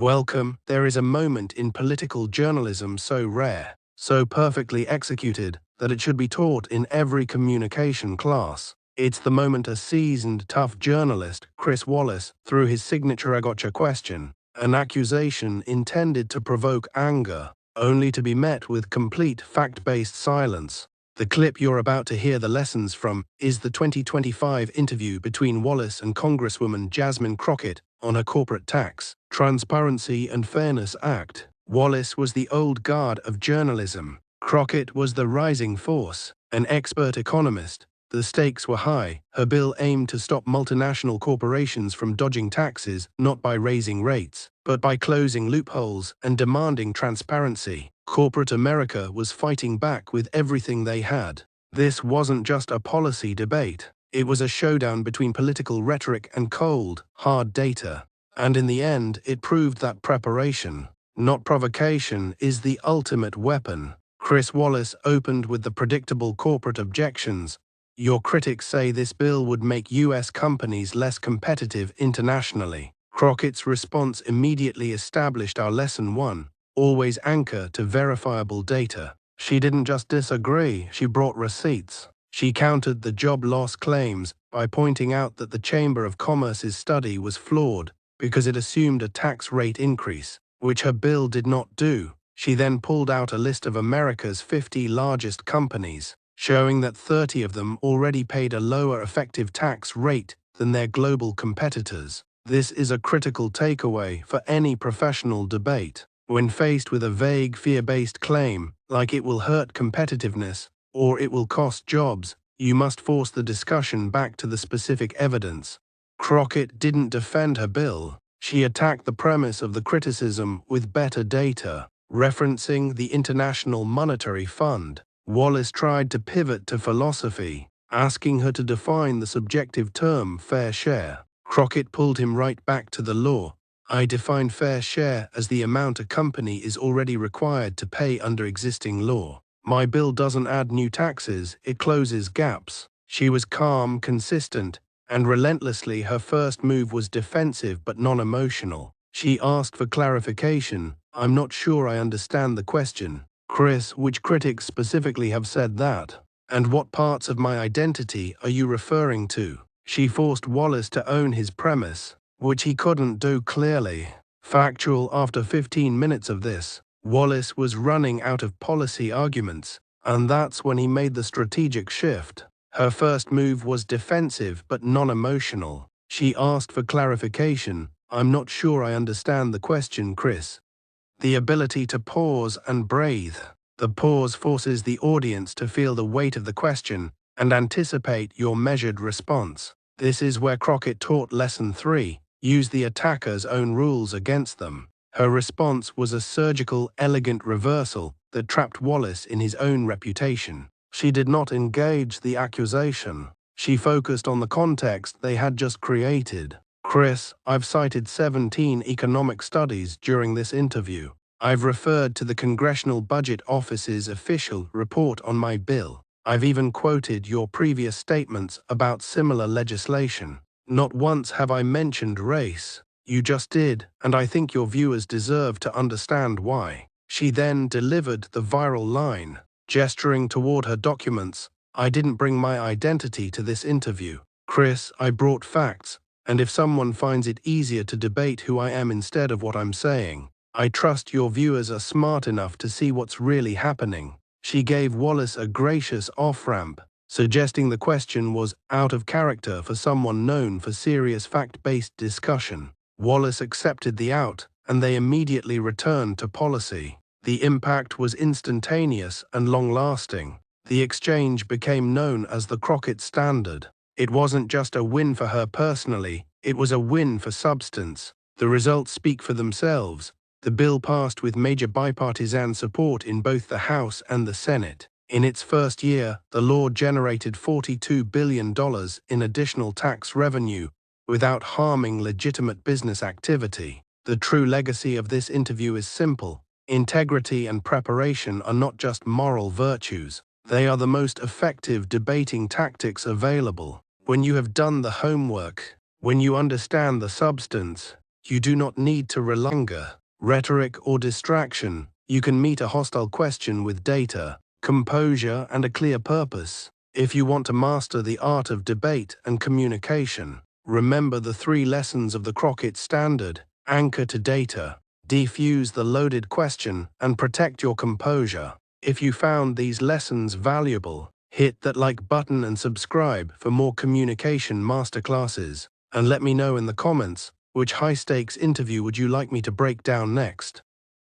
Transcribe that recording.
Welcome. There is a moment in political journalism so rare, so perfectly executed, that it should be taught in every communication class. It's the moment a seasoned, tough journalist, Chris Wallace, threw his signature "I gotcha" question, an accusation intended to provoke anger, only to be met with complete fact-based silence. The clip you're about to hear the lessons from is the 2025 interview between Wallace and Congresswoman Jasmine Crockett on her Corporate Tax, Transparency and Fairness Act. Wallace was the old guard of journalism. Crockett was the rising force, an expert economist. The stakes were high. Her bill aimed to stop multinational corporations from dodging taxes, not by raising rates, but by closing loopholes and demanding transparency. Corporate America was fighting back with everything they had. This wasn't just a policy debate. It was a showdown between political rhetoric and cold, hard data. And in the end, it proved that preparation, not provocation, is the ultimate weapon. Chris Wallace opened with the predictable corporate objections. Your critics say this bill would make U.S. companies less competitive internationally. Crockett's response immediately established our lesson one: always anchor to verifiable data. She didn't just disagree, she brought receipts. She countered the job loss claims by pointing out that the Chamber of Commerce's study was flawed because it assumed a tax rate increase, which her bill did not do. She then pulled out a list of America's 50 largest companies, showing that 30 of them already paid a lower effective tax rate than their global competitors. This is a critical takeaway for any professional debate. When faced with a vague, fear-based claim, like it will hurt competitiveness or it will cost jobs, you must force the discussion back to the specific evidence. Crockett didn't defend her bill. She attacked the premise of the criticism with better data. Referencing the International Monetary Fund, Wallace tried to pivot to philosophy, asking her to define the subjective term fair share. Crockett pulled him right back to the law. I define fair share as the amount a company is already required to pay under existing law. My bill doesn't add new taxes, it closes gaps. She was calm, consistent, and relentlessly her first move was defensive but non-emotional. She asked for clarification. I'm not sure I understand the question. Chris, which critics specifically have said that? And what parts of my identity are you referring to? She forced Wallace to own his premise, which he couldn't do clearly. Factual. After 15 minutes of this, Wallace was running out of policy arguments, and that's when he made the strategic shift. Her first move was defensive but non-emotional. She asked for clarification. I'm not sure I understand the question, Chris. The ability to pause and breathe. The pause forces the audience to feel the weight of the question and anticipate your measured response. This is where Crockett taught lesson 3. Use the attacker's own rules against them. Her response was a surgical, elegant reversal that trapped Wallace in his own reputation. She did not engage the accusation. She focused on the context they had just created. Chris, I've cited 17 economic studies during this interview. I've referred to the Congressional Budget Office's official report on my bill. I've even quoted your previous statements about similar legislation. Not once have I mentioned race. You just did, and I think your viewers deserve to understand why. She then delivered the viral line, gesturing toward her documents. I didn't bring my identity to this interview. Chris, I brought facts, and if someone finds it easier to debate who I am instead of what I'm saying, I trust your viewers are smart enough to see what's really happening. She gave Wallace a gracious off-ramp, suggesting the question was out of character for someone known for serious fact-based discussion. Wallace accepted the out, and they immediately returned to policy. The impact was instantaneous and long-lasting. The exchange became known as the Crockett Standard. It wasn't just a win for her personally, it was a win for substance. The results speak for themselves. The bill passed with major bipartisan support in both the House and the Senate. In its first year, the law generated $42 billion in additional tax revenue without harming legitimate business activity. The true legacy of this interview is simple. Integrity and preparation are not just moral virtues. They are the most effective debating tactics available. When you have done the homework, when you understand the substance, You do not need to rely on anger, rhetoric, or distraction. You can meet a hostile question with data, composure, and a clear purpose. If you want to master the art of debate and communication, remember the 3 lessons of the Crockett Standard: anchor to data, defuse the loaded question, and protect your composure. If you found these lessons valuable, hit that like button and subscribe for more communication masterclasses. And let me know in the comments, which high-stakes interview would you like me to break down next?